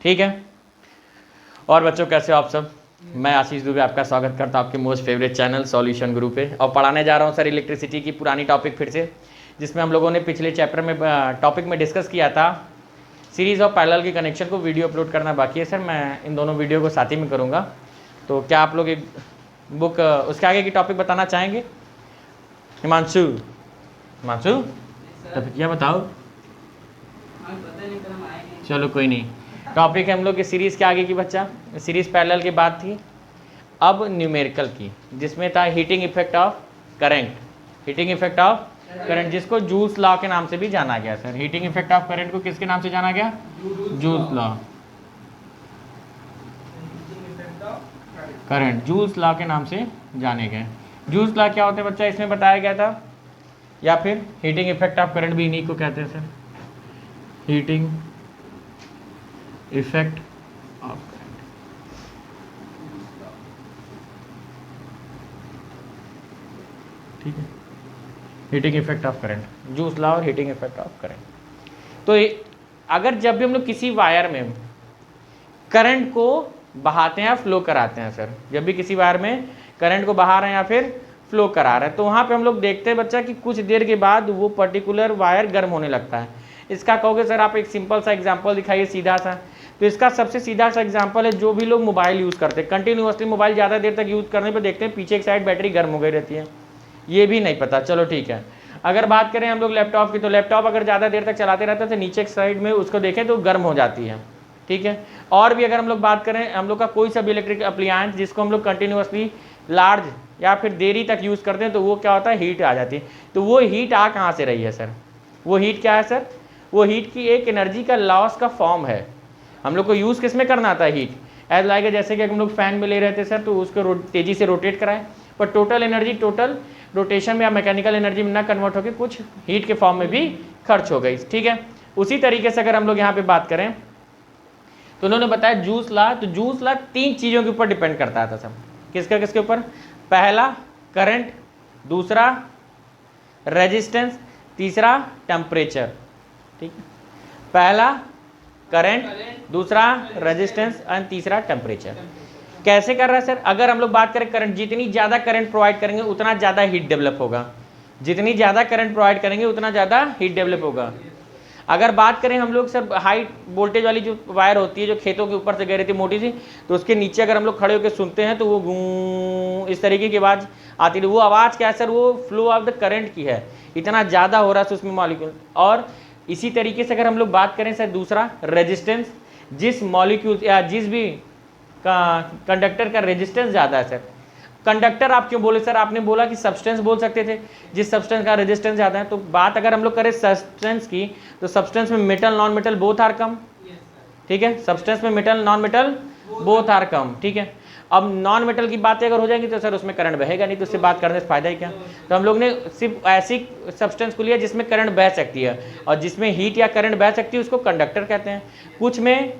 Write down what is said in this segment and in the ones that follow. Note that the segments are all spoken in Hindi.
ठीक है। और बच्चों कैसे हो आप सब? मैं आशीष दुबे आपका स्वागत करता हूँ आपके मोस्ट फेवरेट चैनल सॉल्यूशन गुरु पे, और पढ़ाने जा रहा हूँ सर इलेक्ट्रिसिटी की पुरानी टॉपिक फिर से, जिसमें हम लोगों ने पिछले चैप्टर में टॉपिक में डिस्कस किया था सीरीज़ ऑफ पैरेलल के कनेक्शन को वीडियो अपलोड करना बाकी है सर। मैं इन दोनों वीडियो को साथ ही में करूँगा, तो क्या आप लोग एक बुक उसके आगे की टॉपिक बताना चाहेंगे? हिमांशु, तब क्या बताओ? चलो कोई नहीं। टॉपिक है हम लोग की सीरीज़ के आगे की बच्चा, सीरीज़ पैरेलल की बात थी, अब न्यूमेरिकल की, जिसमें था heating effect of current. Heating effect of current जिसको जूल्स लॉ के नाम से भी जाना गया sir. Heating effect of current को किसके नाम से जाना गया? Joules law. Current joules law के नाम से जाने गए। जूल्स लॉ क्या होते हैं बच्चा, इसमें बताया गया था, या फिर हीटिंग इफेक्ट ऑफ करंट भी इन्हीं को कहते हैं sir, heating effect of current. ठीक है, heating effect of current, joules law और हीटिंग इफेक्ट ऑफ करंट। तो अगर जब भी हम लोग किसी वायर में करंट को बहाते हैं या फ्लो कराते हैं सर, जब भी किसी वायर में करंट को बहा रहे हैं या फिर फ्लो करा रहे हैं, तो वहाँ पे हम लोग देखते हैं बच्चा कि कुछ देर के बाद वो पर्टिकुलर वायर गर्म होने लगता है। इसका कहोगे सर आप एक सिंपल सा एग्जांपल दिखाइए सीधा सा, तो इसका सबसे सीधा सा एग्जांपल है जो भी लोग मोबाइल यूज़ करते हैं, कंटिन्यूअसली मोबाइल ज़्यादा देर तक यूज़ करने पर देखते हैं पीछे एक साइड बैटरी गर्म हो गई रहती है, ये भी नहीं पता, चलो ठीक है। अगर बात करें हम लोग लैपटॉप की, तो लैपटॉप अगर ज़्यादा देर तक चलाते रहते हैं तो नीचे एक साइड में उसको देखें तो गर्म हो जाती है, ठीक है। और भी अगर हम लोग बात करें हम लोग का कोई सा भी इलेक्ट्रिक अप्लायंस जिसको हम लोग कंटिन्यूअसली लार्ज या फिर देरी तक यूज़ करते हैं, तो वो क्या होता है, हीट आ जाती है। तो वो हीट आ कहाँ से रही है सर? वो हीट क्या है सर? वो हीट की एक एनर्जी का लॉस का फॉर्म है। हम लोग को यूज़ किस में करना आता है? हीट एज लाइक, जैसे कि हम लोग फैन में ले रहे थे सर, तो उसको तेज़ी से रोटेट कराएं, पर टोटल एनर्जी टोटल रोटेशन में या मैकेनिकल एनर्जी में ना कन्वर्ट होकर कुछ हीट के फॉर्म में भी खर्च हो गई, ठीक है। उसी तरीके से अगर हम लोग यहाँ पे बात करें तो उन्होंने बताया जूल्स लॉ, तो जूल्स लॉ 3 चीज़ों के ऊपर डिपेंड करता था सब। किसका किसके ऊपर? पहला करंट, दूसरा रेजिस्टेंस, तीसरा टेम्परेचर, ठीक है। पहला करंट, दूसरा रेजिस्टेंस और तीसरा टेम्परेचर। कैसे कर रहा है सर? अगर हम लोग बात करें करंट, जितनी ज़्यादा करंट प्रोवाइड करेंगे उतना ज़्यादा हीट डेवलप होगा, जितनी ज़्यादा करंट प्रोवाइड करेंगे उतना ज़्यादा हीट डेवलप होगा। अगर बात करें हम लोग सर हाई वोल्टेज वाली जो वायर होती है जो खेतों के ऊपर से गई रहती है मोटी सी, तो उसके नीचे अगर हम लोग खड़े होकर सुनते हैं तो वो गूं इस तरीके की आवाज़ आती है। वो आवाज़ क्या है सर? वो फ्लो ऑफ द करंट की है, इतना ज़्यादा हो रहा है उसमें मॉलिक्यूल। और इसी तरीके से अगर हम लोग बात करें सर दूसरा रेजिस्टेंस, जिस मॉलिक्यूल या जिस भी कंडक्टर का रेजिस्टेंस ज़्यादा है सर। कंडक्टर आप क्यों बोले सर? आपने बोला कि सब्सटेंस बोल सकते थे, जिस सब्सटेंस का रेजिस्टेंस ज़्यादा है। तो बात अगर हम लोग करें सब्सटेंस की, तो सब्सटेंस में metal non metal both are come, ठीक है। सब्सटेंस में metal non metal both are come, ठीक है। अब नॉन मेटल की बातें अगर हो जाएंगी तो सर उसमें करंट बहेगा नहीं, तो उससे बात करने से फायदा ही क्या। तो हम लोग ने सिर्फ ऐसी सब्सटेंस को लिया जिसमें करंट बह सकती है, और जिसमें हीट या करंट बह सकती है उसको कंडक्टर कहते हैं। कुछ में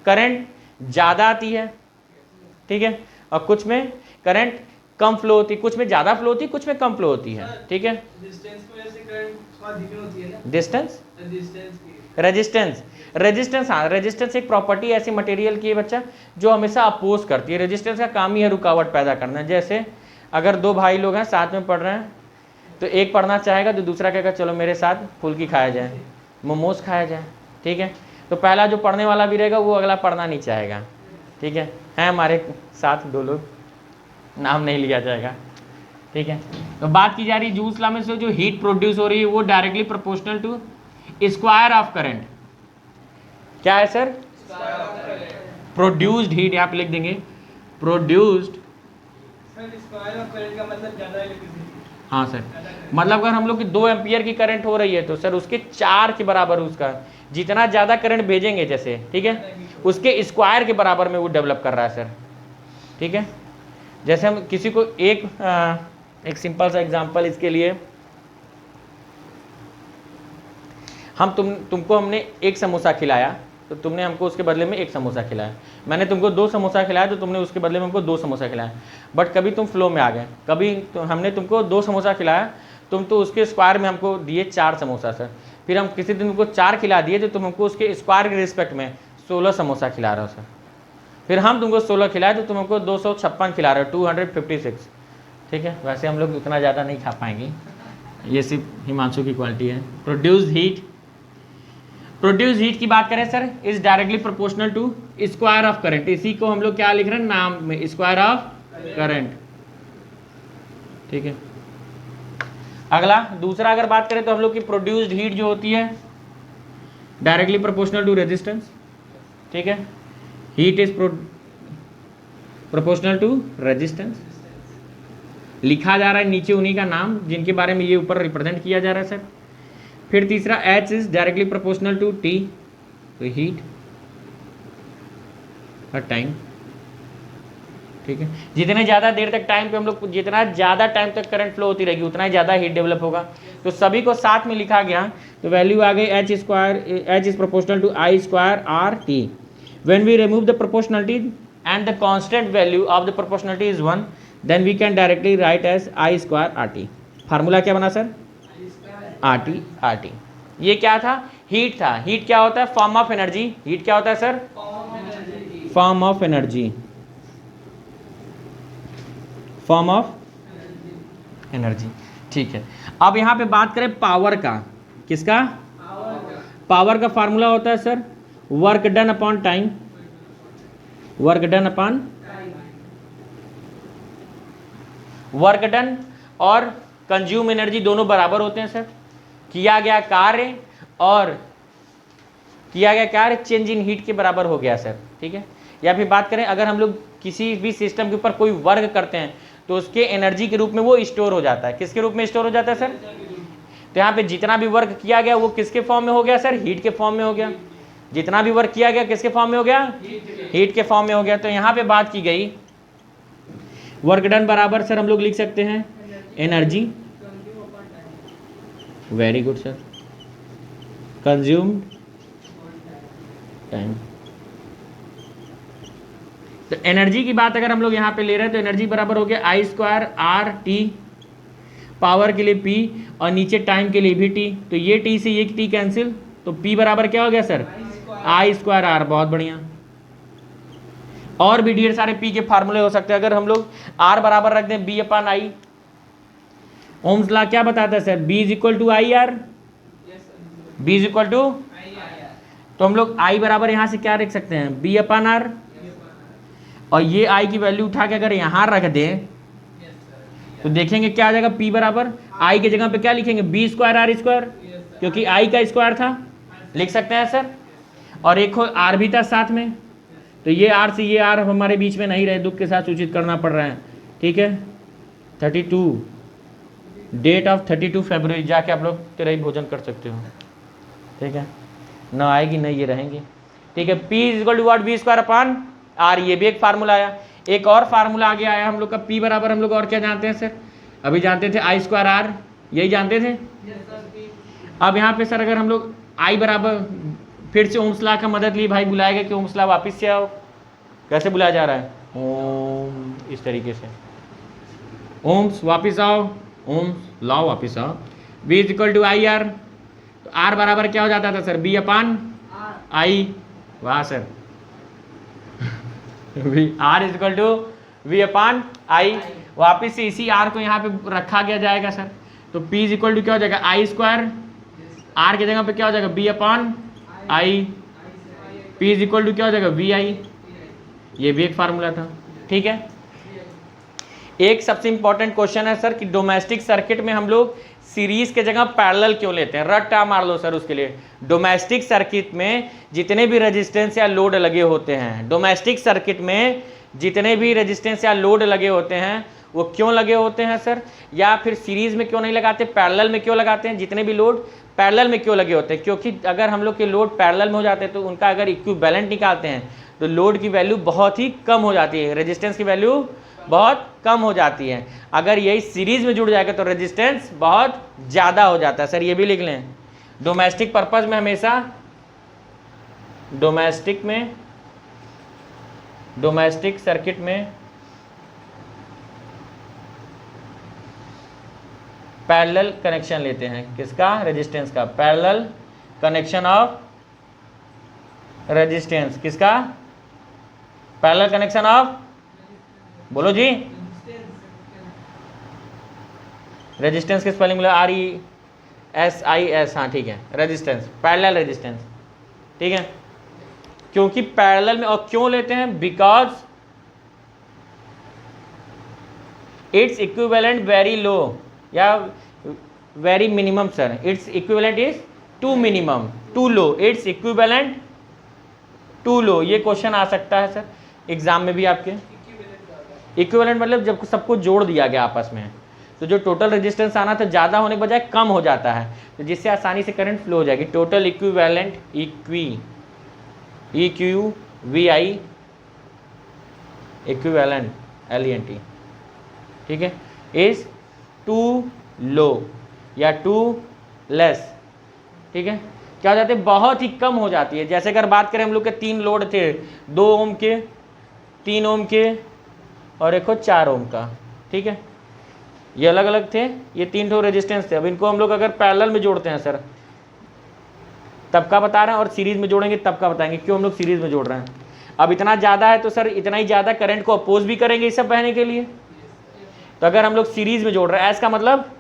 करंट ज़्यादा आती है, ठीक है, और कुछ में करंट कम फ्लो होती है, कुछ में ज़्यादा फ्लो होती है, कुछ में कम फ्लो होती है, ठीक है। डिस्टेंस, रेजिस्टेंस, रेजिस्टेंस, हाँ रेजिस्टेंस एक प्रॉपर्टी ऐसी मटेरियल की है बच्चा जो हमेशा अपोज करती है। रेजिस्टेंस का काम ही है रुकावट पैदा करना। जैसे अगर 2 भाई लोग हैं साथ में पढ़ रहे हैं, तो एक पढ़ना चाहेगा तो दूसरा कहेगा चलो मेरे साथ फुल्की खाया जाए, मोमोज खाया जाए, ठीक है। तो पहला जो पढ़ने वाला भी रहेगा वो अगला पढ़ना नहीं चाहेगा, ठीक है हमारे साथ 2 लोग, नाम नहीं लिया जाएगा, ठीक है। तो बात की जा रही है जूल्स लॉ में से जो हीट प्रोड्यूस हो रही है वो directly proportional to square of current. क्या है सर? प्रोड्यूस्ड हीट, यहाँ पे लिख देंगे प्रोड्यूस्ड। स्क्वायर ऑफ करंट का मतलब ज्यादा इलेक्ट्रिसिटी। हाँ सर, मतलब अगर हम लोग की 2 एम्पियर की करंट हो रही है तो सर उसके 4 के बराबर उसका जितना ज़्यादा करंट भेजेंगे जैसे, ठीक है, उसके स्क्वायर के बराबर में वो डेवलप कर रहा है सर, ठीक है। जैसे हम किसी को एक सिंपल सा एग्जांपल इसके लिए, हम तुमको हमने 1 समोसा खिलाया तो तुमने हमको उसके बदले में 1 समोसा खिलाया। मैंने तुमको 2 समोसा खिलाया तो तुमने उसके बदले में हमको 2 समोसा खिलाया। बट कभी तुम फ्लो में आ गए, कभी तो हमने तुमको 2 समोसा खिलाया, तुम तो उसके स्क्वायर में हमको दिए 4 समोसा सर। फिर हम किसी दिन तुमको 4 खिला दिए तो तुम हमको उसके स्क्वायर के रिस्पेक्ट में 16 समोसा खिला रहे हो सर, फिर हम तुमको 16 खिलाए तो तुम हमको 256 खिला रहे हो, 256, ठीक है। वैसे हम लोग उतना ज़्यादा नहीं खा पाएंगे, ये सिर्फ हिमांशु की क्वालिटी है। प्रोड्यूस हीट की बात करें sir, is directly proportional to square of current. इसी को हम लोग क्या लिख रहे हैं नाम में, स्क्वायर ऑफ करंट, ठीक है। अगला दूसरा अगर बात करें तो हम लोग की प्रोड्यूस्ड हीट जो होती है डायरेक्टली प्रोपोर्शनल टू रेजिस्टेंस, ठीक है। Heat is proportional to resistance, लिखा जा रहा है नीचे उन्हीं का नाम जिनके बारे में ये ऊपर रिप्रेजेंट किया जा रहा है सर। फिर तीसरा H is directly proportional to T, तो हीट और टाइम, ठीक है। जितने ज़्यादा देर तक टाइम पे हम लोग, जितना ज़्यादा टाइम तक करंट फ्लो होती रहेगी उतना ही ज़्यादा हीट डेवलप होगा। तो सभी को साथ में लिखा गया, तो वैल्यू आ गई H is proportional to I square R T। When we remove the proportionality and the constant value of the proportionality is 1, then we can directly write as I square R T। Formula क्या बना सर? R T। ये क्या था? हीट था। हीट क्या होता है? Form of energy. हीट क्या होता है sir? Form of energy, form of energy, ठीक है। अब यहां पे बात करें पावर का, किसका? पावर का फार्मूला होता है sir work done upon time, work done upon, work done और कंज्यूम एनर्जी दोनों बराबर होते हैं सर। किया गया कार्य और किया गया कार्य चेंज इन हीट के बराबर हो गया सर, ठीक है। या फिर बात करें अगर हम लोग किसी भी सिस्टम के ऊपर कोई वर्क करते हैं तो उसके एनर्जी के रूप में वो स्टोर हो जाता है। किसके रूप में स्टोर हो जाता है सर? तो यहाँ पे जितना भी वर्क किया गया वो किसके फॉर्म में हो गया सर? हीट के फॉर्म में हो गया। जितना भी वर्क किया गया किसके फॉर्म में हो गया? हीट के फॉर्म में हो गया। तो यहाँ पे बात की गई वर्क डन बराबर सर हम लोग लिख सकते हैं energy, very good sir, consumed time. तो एनर्जी की बात अगर हम लोग यहाँ पे ले रहे हैं तो एनर्जी बराबर हो गया I square R T, power के लिए P और नीचे टाइम के लिए भी T। तो ये T से ये T कैंसिल, तो P बराबर क्या हो गया सर? I square R। बहुत बढ़िया। और भी ढेर सारे P के फार्मूले हो सकते हैं। अगर हम लोग R बराबर रख दें B upon I, Ohm's law क्या बताता है sir? B is equal to I R, B is equal to, तो हम लोग I बराबर यहाँ से क्या रख सकते हैं? B अपॉन R, और ये I की वैल्यू उठा के अगर यहाँ रख दें तो देखेंगे क्या आ जाएगा? P बराबर I की जगह पे क्या लिखेंगे? B स्क्वायर R स्क्वायर, क्योंकि I का स्क्वायर था, लिख सकते हैं सर। और एक R भी था साथ में, तो ये R से ये R हमारे बीच में नहीं रहे, दुख के साथ सूचित करना पड़ रहा है, ठीक है। 32 डेट ऑफ 32 फरवरी जाके आप लोग तेरा ही भोजन कर सकते हो, ठीक है। न आएगी न ये रहेंगी, ठीक है। P is equal to what? B square upon R। ये भी एक फार्मूला आया। एक और फार्मूला आगे आया हम लोग का P बराबर, हम लोग और क्या जानते हैं सर? अभी जानते थे I स्क्वायर R, यही जानते थे। अब यहाँ पे सर अगर हम लोग I बराबर फिर से ओम्स लॉ का मदद ली, भाई बुलाएगा कि ओम्स लॉ वापिस से आओ। कैसे बुलाया जा रहा है? ओम, इस तरीके से, ओम्स वापिस आओ, ओम्स लॉ वापिस आओ। V is equal to I R, तो R बराबर क्या हो जाता था सर? B upon I। वाह sir, R is equal to V upon I। वापिस से इसी R को यहाँ पे रखा गया जाएगा सर। तो P इज इक्वल टू क्या हो जाएगा? I स्क्वायर, R की जगह पे क्या हो जाएगा? B upon I। P is equal to क्या हो जाएगा? VI। ये भी एक फार्मूला था, ठीक है। एक सबसे इंपॉर्टेंट क्वेश्चन है सर कि डोमेस्टिक सर्किट में हम लोग सीरीज के जगह पैरेलल क्यों लेते हैं? रट्टा मार लो सर उसके लिए। डोमेस्टिक सर्किट में जितने भी रेजिस्टेंस या लोड लगे होते हैं, डोमेस्टिक सर्किट में जितने भी रेजिस्टेंस या लोड लगे होते हैं वो क्यों लगे होते हैं सर? या फिर सीरीज में क्यों नहीं लगाते, पैरेलल में क्यों लगाते हैं? जितने भी लोड पैरेलल में क्यों लगे होते हैं? क्योंकि अगर हम लोग के लोड पैरेलल में हो जाते हैं तो उनका अगर इक्विवेलेंट निकालते हैं तो लोड की वैल्यू बहुत ही कम हो जाती है, रेजिस्टेंस की वैल्यू बहुत कम हो जाती है। अगर यही सीरीज में जुड़ जाएगा तो रेजिस्टेंस बहुत ज़्यादा हो जाता है सर। ये भी लिख लें, डोमेस्टिक पर्पस में हमेशा, डोमेस्टिक सर्किट में पैरेलल कनेक्शन लेते हैं। किसका? रेजिस्टेंस का। पैरेलल कनेक्शन ऑफ रेजिस्टेंस किसका? पैरेलल कनेक्शन ऑफ, बोलो जी, रेजिस्टेंस की स्पेलिंग बोलो RESIS, हाँ ठीक है, रेजिस्टेंस, पैरेलल रेजिस्टेंस, ठीक है। क्योंकि पैरेलल में, और क्यों लेते हैं? Because it's equivalent very low या very minimum sir, it's equivalent is to minimum, to low, it's equivalent to low, ये क्वेश्चन आ सकता है सर एग्जाम में भी आपके। इक्विवेलेंट मतलब जब सबको जोड़ दिया गया आपस में, तो जो टोटल रेजिस्टेंस आना था ज़्यादा होने के बजाय कम हो जाता है, तो जिससे आसानी से करंट फ्लो हो जाएगी। Total equivalent, EQVI equivalent LENT, ठीक है, इज टू लो या टू लेस, ठीक है। क्या हो जाते हैं? बहुत ही कम हो जाती है। जैसे अगर बात करें हम लोग के 3 लोड थे, 2 ओम के, 3 ओम के और एक 4 ओम का, ठीक है, ये अलग अलग थे, ये 3 ठो रेजिस्टेंस थे। अब इनको हम लोग अगर पैरेलल में जोड़ते हैं सर तब का बता रहे हैं, और सीरीज में जोड़ेंगे तब का बताएंगे क्यों हम लोग सीरीज में जोड़ रहे हैं। अब इतना ज़्यादा है तो सर इतना ही ज़्यादा करंट को अपोज भी करेंगे इस सब बहने के लिए। तो अगर हम लोग सीरीज में जोड़ रहे हैं, एस का मतलब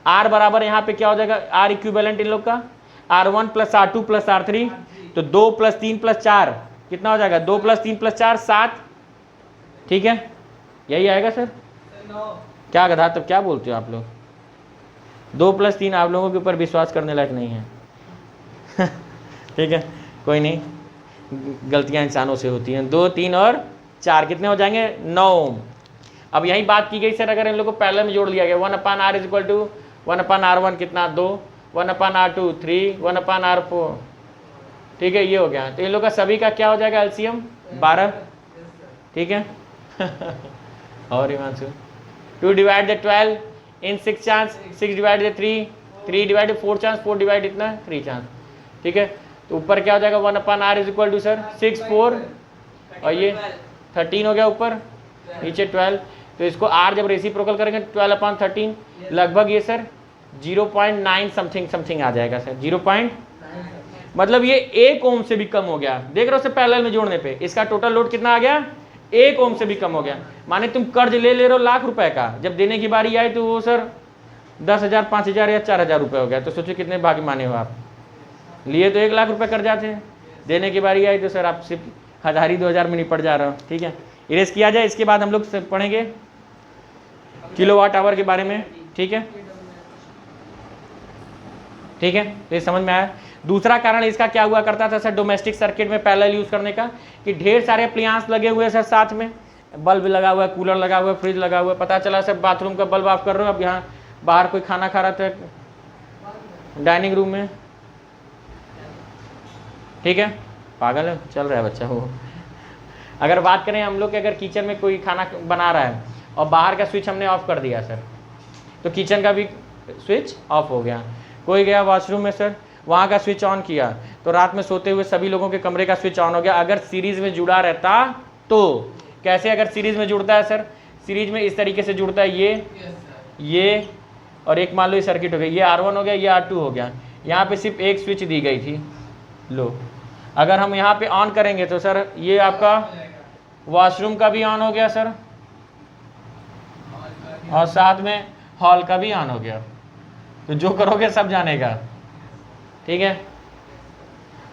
R बराबर यहाँ पे क्या हो जाएगा? R इक्विवेलेंट इन लोग का R1 + R2 + R3, तो 2 + 3 + 4 कितना हो जाएगा? 2 + 3 + 4 7, ठीक है, यही आएगा सर। क्या गधा, तब क्या बोलते हो आप लोग? 2 + 3 आप लोगों के ऊपर विश्वास करने लायक नहीं है। ठीक है, कोई नहीं, गलतियां इंसानों से होती हैं। 2 3 और 4 कितने हो जाएंगे? 9 ओम। अब यही बात की गई सर, अगर इन लोग को पैरेलल में जोड़ लिया गया, 1/R = 1/R1 कितना? 2, 1/R2 3, 1/R4, ठीक है, ये हो गया। तो इन लोग का सभी का क्या हो जाएगा? LCM 12, ठीक है। और हिमांशु 2 / 12 इन 6 चांस, 6 / 3, 3 / 4 चांस, 4 / इतना 3 चांस, ठीक है। तो ऊपर क्या हो जाएगा? 1/R = सर 6 4 और ये 13 हो गया ऊपर, नीचे 12। तो इसको R जब रेसिप्रोकल करेंगे 12/13, लगभग ये सर 0.9 समथिंग आ जाएगा सर, 0. मतलब ये 1 ओम से भी कम हो गया। देख रहे हो सर, पैरेलल में जोड़ने पे इसका टोटल लोड कितना आ गया? 1 ओम से भी कम हो गया। माने तुम कर्ज ले रहे हो लाख रुपए का, जब देने की बारी आई तो वो सर 10,000 5,000 या 4,000 रुपये हो गया। तो सोचो कितने भाग्यमानी हो आप। लिए तो 1 लाख रुपए कर्जा थे, देने की बारी आई तो सर आप सिर्फ 1000 ही 2000 में निपट जा रहे हो, ठीक है। इरेज किया जाए। इसके बाद हम लोग पढ़ेंगे किलोवाट आवर के बारे में, ठीक है, ठीक है। तो ये समझ में आया। दूसरा कारण इसका क्या हुआ करता था सर डोमेस्टिक सर्किट में पैरेलल यूज करने का, कि ढेर सारे अप्लायंस लगे हुए हैं सर, साथ में बल्ब लगा हुआ है, कूलर लगा हुआ है, फ्रिज लगा हुआ है। पता चला सर बाथरूम का बल्ब ऑफ कर रहे हो, अब यहाँ बाहर कोई खाना खा रहा था डाइनिंग रूम में, ठीक है, पागल है, चल रहा है बच्चा वो। अगर बात करें हम लोग के, अगर किचन में कोई खाना बना रहा है और बाहर का स्विच हमने ऑफ कर दिया सर, तो किचन का भी स्विच ऑफ हो गया। कोई गया वॉशरूम में सर, वहाँ का स्विच ऑन किया तो रात में सोते हुए सभी लोगों के कमरे का स्विच ऑन हो गया। अगर सीरीज में जुड़ा रहता तो कैसे? अगर सीरीज में जुड़ता है सर, सीरीज में इस तरीके से जुड़ता है, ये और एक मान लो ये सर्किट हो गया, ये R1 हो गया, ये R2 हो गया। यहाँ पे सिर्फ एक स्विच दी गई थी, लो अगर हम यहाँ पे ऑन करेंगे तो सर ये आपका वॉशरूम का भी ऑन हो गया सर, और साथ में हॉल का भी ऑन हो गया। तो जो करोगे सब जानेगा, ठीक है।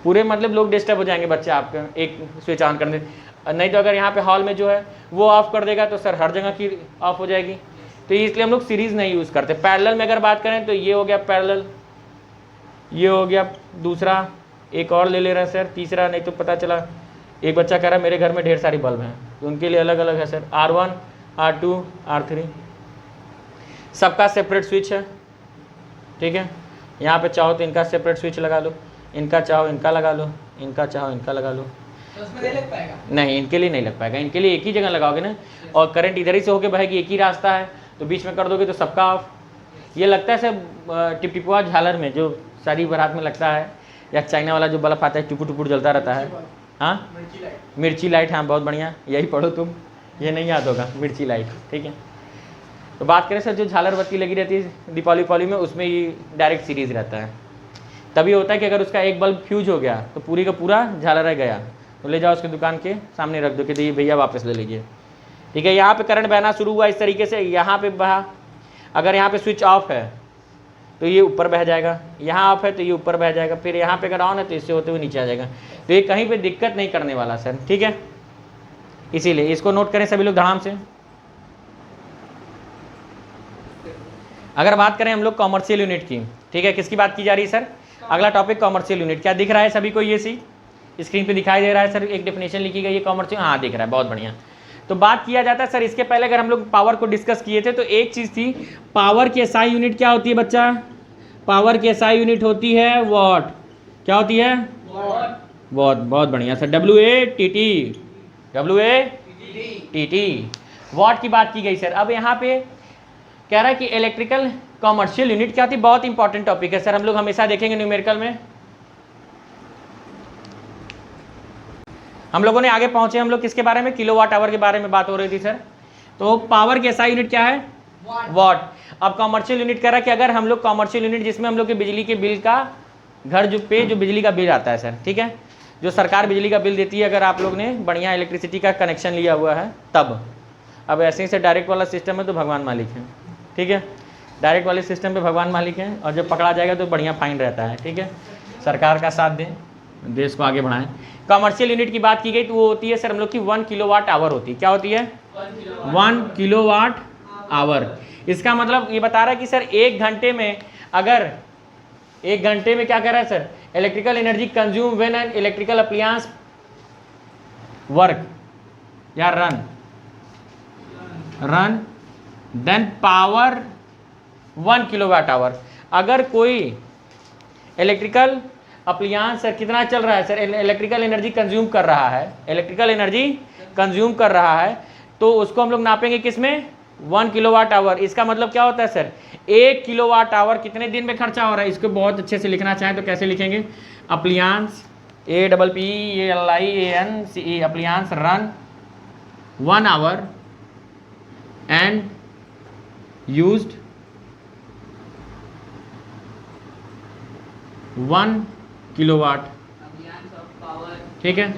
पूरे मतलब लोग डिस्टर्ब हो जाएंगे बच्चे आपके एक स्विच ऑन करने, नहीं तो अगर यहाँ पे हॉल में जो है वो ऑफ कर देगा तो सर हर जगह की ऑफ हो जाएगी। तो इसलिए हम लोग सीरीज नहीं यूज़ करते। पैरेलल में अगर बात करें तो ये हो गया पैरेलल, ये हो गया दूसरा, एक और ले ले रहे हैं सर तीसरा। नहीं तो पता चला एक बच्चा कह रहा है मेरे घर में ढेर सारी बल्ब हैं, तो उनके लिए अलग अलग है सर, R1 R2 R3, सबका सेपरेट स्विच है, ठीक है। यहाँ पे चाहो तो इनका सेपरेट स्विच लगा लो, इनका चाहो इनका लगा लो, इनका चाहो इनका लगा लो। तो उसमें नहीं लग पाएगा? नहीं, इनके लिए नहीं लग पाएगा, इनके लिए एक ही जगह लगाओगे ना, और करंट इधर ही से होके बहेगी, एक ही रास्ता है, तो बीच में कर दोगे तो सबका ऑफ। ये लगता है सर टिपटिपुआ झालर में जो शादी बारात में लगता है, या चाइना वाला जो बल्ब आता है टुपुर टुपुर जलता रहता है, हाँ मिर्ची लाइट, हाँ बहुत बढ़िया, यही पढ़ो तुम, ये नहीं याद होगा, मिर्ची लाइट, ठीक है। तो बात करें सर जो झालर बत्ती लगी रहती है दीपावली में, उसमें ये डायरेक्ट सीरीज रहता है, तभी होता है कि अगर उसका एक बल्ब फ्यूज हो गया तो पूरी का पूरा झालर रह गया, तो ले जाओ उसकी दुकान के सामने रख दो कि ये भैया वापस ले लीजिए। ठीक है, यहाँ पे करंट बहना शुरू हुआ इस तरीके से, यहाँ पे बहा, अगर यहाँ पे स्विच ऑफ है तो ये ऊपर बह जाएगा, यहाँ ऑफ है तो ये ऊपर बह जाएगा, फिर यहाँ पे अगर ऑन है तो इससे होते हुए नीचे आ जाएगा। तो ये कहीं पे दिक्कत नहीं करने वाला सर, ठीक है, इसीलिए इसको नोट करें सभी लोग ध्यान से। अगर बात करें हम लोग कॉमर्शियल यूनिट की, ठीक है, किसकी बात की जा रही है सर? अगला टॉपिक कॉमर्शियल यूनिट। क्या दिख रहा है सभी को? ये सी स्क्रीन पे दिखाई दे रहा है सर, एक डेफिनेशन लिखी गई है कॉमर्शियल, हाँ दिख रहा है, बहुत बढ़िया। तो बात किया जाता है सर, इसके पहले अगर हम लोग पावर को डिस्कस किए थे तो एक चीज़ थी, पावर की एसआई यूनिट क्या होती है बच्चा? पावर की एसआई यूनिट होती है वॉट। क्या होती है? वॉट। बहुत बढ़िया सर, WATT, वॉट की बात की गई सर। अब यहाँ पे कह रहा है कि इलेक्ट्रिकल कॉमर्शियल यूनिट क्या होती है, बहुत इंपॉर्टेंट टॉपिक है सर, हम लोग हमेशा देखेंगे न्यूमेरिकल में। हम लोगों ने आगे पहुंचे, हम लोग किसके बारे में? किलोवाट आवर के बारे में बात हो रही थी सर। तो पावर की एसआई यूनिट क्या है? वॉट। अब कॉमर्शियल यूनिट कह रहा है कि अगर हम लोग कॉमर्शियल यूनिट जिसमें हम लोग के बिजली के बिल का घर जो बिजली का बिल आता है सर, ठीक है, जो सरकार बिजली का बिल देती है, अगर आप लोग ने बढ़िया इलेक्ट्रिसिटी का कनेक्शन लिया हुआ है तब। अब ऐसे ही से डायरेक्ट वाला सिस्टम है तो भगवान मालिक है, ठीक है, डायरेक्ट वाले सिस्टम पे भगवान मालिक है, और जब पकड़ा जाएगा तो बढ़िया फाइन रहता है, ठीक है। सरकार का साथ दें, देश को आगे बढ़ाएं। कॉमर्शियल यूनिट की बात की गई तो वो होती है सर हम लोग की 1 किलोवाट आवर होती है। क्या होती है? 1 किलोवाट आवर। इसका मतलब ये बता रहा है कि सर एक घंटे में, अगर एक घंटे में क्या कह रहा है sir? Electrical energy consume when an electrical appliance work या run then power 1 kilowatt hour. अगर कोई इलेक्ट्रिकल अप्लायंस सर कितना चल रहा है सर? इलेक्ट्रिकल एनर्जी कंज्यूम कर रहा है, इलेक्ट्रिकल एनर्जी कंज्यूम कर रहा है, तो उसको हम लोग नापेंगे किसमें? 1 किलोवाट आवर। इसका मतलब क्या होता है सर? 1 किलोवाट आवर कितने दिन में खर्चा हो रहा है? इसको बहुत अच्छे से लिखना चाहें तो कैसे लिखेंगे? Appliance APPLIANCE appliance run 1 our and used 1 kilowatt, ठीक है।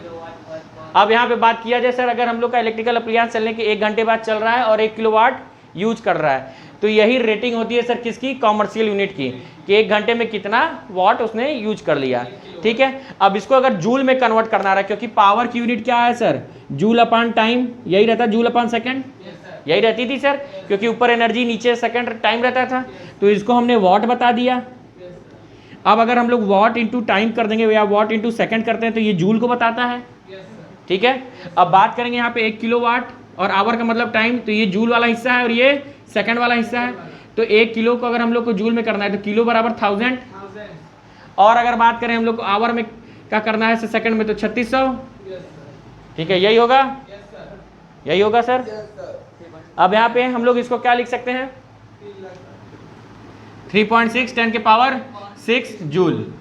अब यहाँ पे बात किया जाए सर, अगर हम लोग का इलेक्ट्रिकल अप्लायंस चलने के 1 घंटे बाद चल रहा है और 1 किलोवाट यूज कर रहा है, तो यही रेटिंग होती है सर किसकी? कॉमर्शियल यूनिट की, कि 1 घंटे में कितना वाट उसने यूज कर लिया, ठीक है। अब इसको अगर जूल में कन्वर्ट करना रहा है, क्योंकि पावर की यूनिट क्या है सर? जूल अपॉन टाइम, यही रहता है, जूल अपॉन सेकेंड, यही रहती थी सर, क्योंकि ऊपर एनर्जी नीचे सेकेंड टाइम रहता था, तो इसको हमने वाट बता दिया। अब अगर हम लोग वाट इंटू टाइम कर देंगे या वाट इंटू सेकेंड करते हैं तो ये जूल को बताता है, ठीक है। अब बात करेंगे यहाँ पे 1 किलोवाट और आवर का मतलब टाइम, तो ये जूल वाला हिस्सा है और ये सेकंड वाला हिस्सा है। तो 1 किलो को अगर हम लोग को जूल में करना है तो किलो बराबर 1000, और अगर बात करें हम लोग को आवर में क्या करना है सेकंड में तो 3600, ठीक है, यही होगा, यही होगा सर। अब यहाँ पे हम लोग इसको क्या लिख सकते हैं? 3.6 10 के पावर 6 जूल।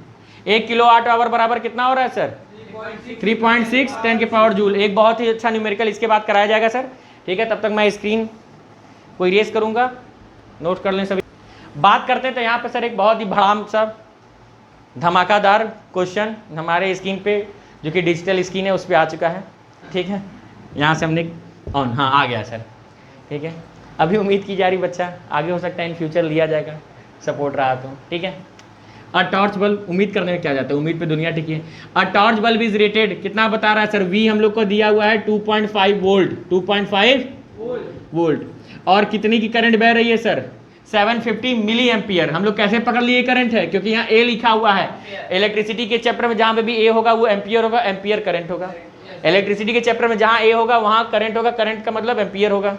1 किलोवाट आवर बराबर कितना हो रहा है सर? 3.6 10 के पावर जूल। एक बहुत ही अच्छा न्यूमेरिकल इसके बाद कराया जाएगा सर, ठीक है। तब तक मैं स्क्रीन को इरेज करूंगा, नोट कर लें सभी। बात करते हैं तो यहाँ पे सर एक बहुत ही भड़ाम सा धमाकादार क्वेश्चन हमारे स्क्रीन पे, जो कि डिजिटल स्क्रीन है उस पर आ चुका है, ठीक है। यहाँ से हमने ऑन, हाँ आ गया सर, ठीक है। अभी उम्मीद की जा रही बच्चा, आगे हो सकता है इन फ्यूचर लिया जाएगा, सपोर्ट रहा तो, ठीक है। अ टॉर्च बल्ब, उम्मीद करने में क्या जाता है, उम्मीद पे दुनिया टिकी है। A torch bulb is rated, कितना बता रहा है सर? V हम लोग को दिया हुआ है 2.5 वोल्ट, 2.5 वोल्ट, और कितनी की करंट बह रही है सर? 750 milli ampere. हम लोग कैसे पकड़ लिए करंट है? क्योंकि यहाँ A लिखा हुआ है। इलेक्ट्रिसिटी के चैप्टर में जहाँ पे भी A होगा वो एम्पियर होगा, एम्पियर करंट होगा। इलेक्ट्रिसिटी के चैप्टर में जहाँ A होगा वहाँ करंट होगा, करंट का मतलब एम्पियर होगा।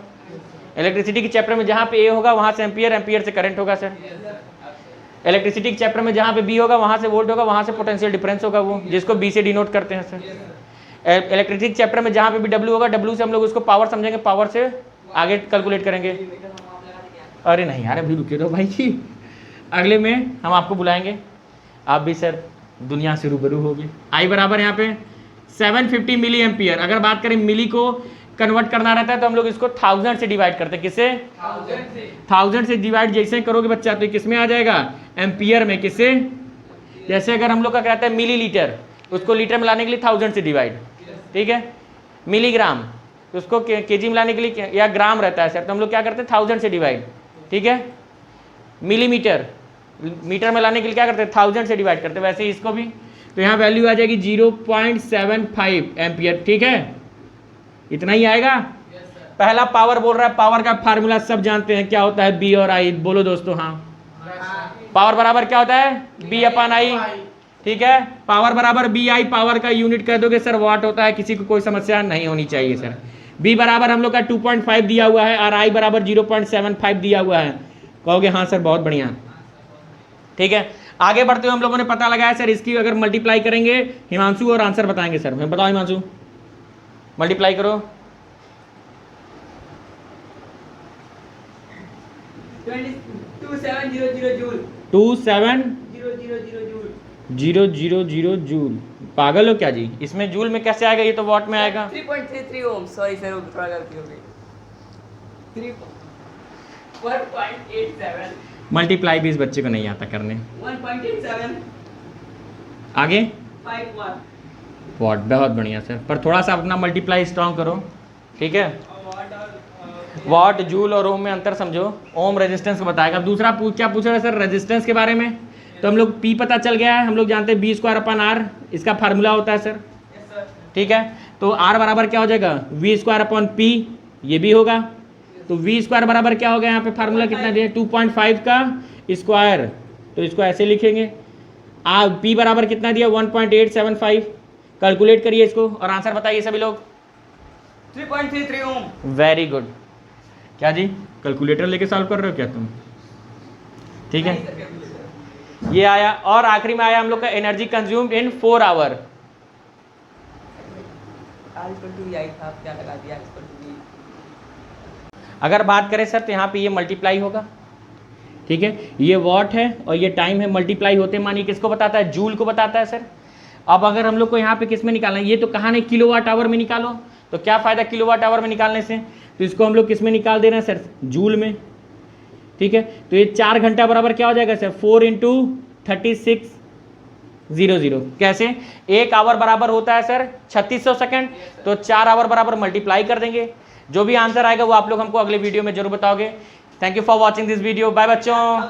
इलेक्ट्रिसिटी के चैप्टर में जहाँ पे A होगा वहाँ से एम्पियर, एम्पियर से करंट होगा सर। इलेक्ट्रिसिटी के चैप्टर में जहाँ पे B होगा वहाँ से वोल्ट होगा, वहाँ से पोटेंशियल डिफरेंस होगा, वो जिसको B से डिनोट करते हैं सर। इलेक्ट्रिसिटी चैप्टर में जहाँ पे भी W होगा, W से हम लोग उसको पावर समझेंगे, पावर से आगे कैलकुलेट करेंगे। अरे नहीं यार अभी रुके दो भाई जी, अगले में हम आपको बुलाएंगे, आप भी सर दुनिया से रूबरू होगे। आई बराबर यहाँ पे 750 मिली एम्पियर। अगर बात करें मिली को कन्वर्ट करना रहता है तो हम लोग इसको 1000 से डिवाइड करते हैं। किससे? 1000 से डिवाइड जैसे करोगे बच्चा तो किस में आ जाएगा? एम्पियर में। किससे? जैसे अगर हम लोग का कहता है मिली लीटर, उसको लीटर में लाने के लिए 1000 से डिवाइड, ठीक है। मिलीग्राम, तो उसको केजी में लाने के लिए या ग्राम रहता है सर, तो हम लोग क्या करते हैं 1000 से डिवाइड, ठीक है। मिलीमीटर, मीटर में लाने के लिए क्या करते हैं 1000 से डिवाइड करते हैं, वैसे ही इसको भी। तो यहाँ वैल्यू आ जाएगी 0.75 एम्पियर, ठीक है, इतना ही आएगा। पहला पावर बोल रहा है, पावर का फार्मूला सब जानते हैं क्या होता है, बी और आई, बोलो दोस्तों। हाँ, पावर बराबर क्या होता है, बी अपॉन आई, ठीक है। पावर बराबर बी आई, पावर का यूनिट कह दोगे सर वाट होता है, किसी को कोई समस्या नहीं होनी चाहिए सर। बी बराबर हम लोग का 2.5 दिया हुआ है और आई बराबर 0.75 दिया हुआ है। कहोगे हाँ सर बहुत बढ़िया, ठीक है। आगे बढ़ते हुए हम लोगों ने पता लगाया सर, इसकी अगर मल्टीप्लाई करेंगे, हिमांशु और आंसर बताएंगे सर। मैं बताओ हिमांशु, मल्टीप्लाई करो। 2700 जूल। 2700 जूल। पागल हो क्या जी, इसमें जूल में कैसे आएगा, ये तो वॉट में आएगा। 3.33 ओम, सॉरी सर थोड़ा गलती हो गई। 1.87 मल्टीप्लाई भी इस बच्चे को नहीं आता करने। 1.87 आगे 5 वाट। वॉट, बहुत बढ़िया सर, पर थोड़ा सा अपना मल्टीप्लाई स्ट्रॉन्ग करो, ठीक है। वॉट, जूल और ओम में अंतर समझो। ओम रेजिस्टेंस को बताएगा। अब दूसरा क्या पूछ रहा है सर, रेजिस्टेंस के बारे में। तो हम लोग पी पता चल गया है, हम लोग जानते हैं बी स्क्वायर अपॉन आर, इसका फार्मूला होता है सर, ठीक है। तो आर बराबर क्या हो जाएगा, वी स्क्वायर अपॉन पी, ये भी होगा। तो वी स्क्वायर बराबर क्या हो गया, यहाँ पे फार्मूला कितना दिया, 2.5 का स्क्वायर, तो इसको ऐसे लिखेंगे। पी बराबर कितना दिया, 1.875। कैलकुलेट करिए इसको और आंसर बताइए सभी लोग। 3.33 ओम। Very good. क्या जी, कैलकुलेटर लेके सॉल्व कर रहे हो क्या तुम, ठीक है। ये आया, और आखिरी में आया हम लोग का एनर्जी कंज्यूम्ड इन 4 आवर। क्या लगा दिया, अगर बात करें सर तो यहाँ पे ये मल्टीप्लाई होगा, ठीक है। ये वॉट है और ये टाइम है, मल्टीप्लाई होते मानिए किसको बताता है, जूल को बताता है सर। अब अगर हम लोग को यहाँ पे किस में निकालना है, ये तो कहा नहीं किलोवाट आवर में निकालो, तो क्या फायदा किलोवाट आवर में निकालने से, तो इसको हम लोग किस में निकाल दे रहे हैं सर, जूल में, ठीक है। तो ये 4 घंटा बराबर क्या हो जाएगा सर, 4 × 3600। कैसे, 1 आवर बराबर होता है सर 3600 सेकंड, तो 4 आवर बराबर मल्टीप्लाई कर देंगे। जो भी आंसर आएगा वो आप लोग हमको अगले वीडियो में जरूर बताओगे। Thank you for watching this video, bye बच्चों।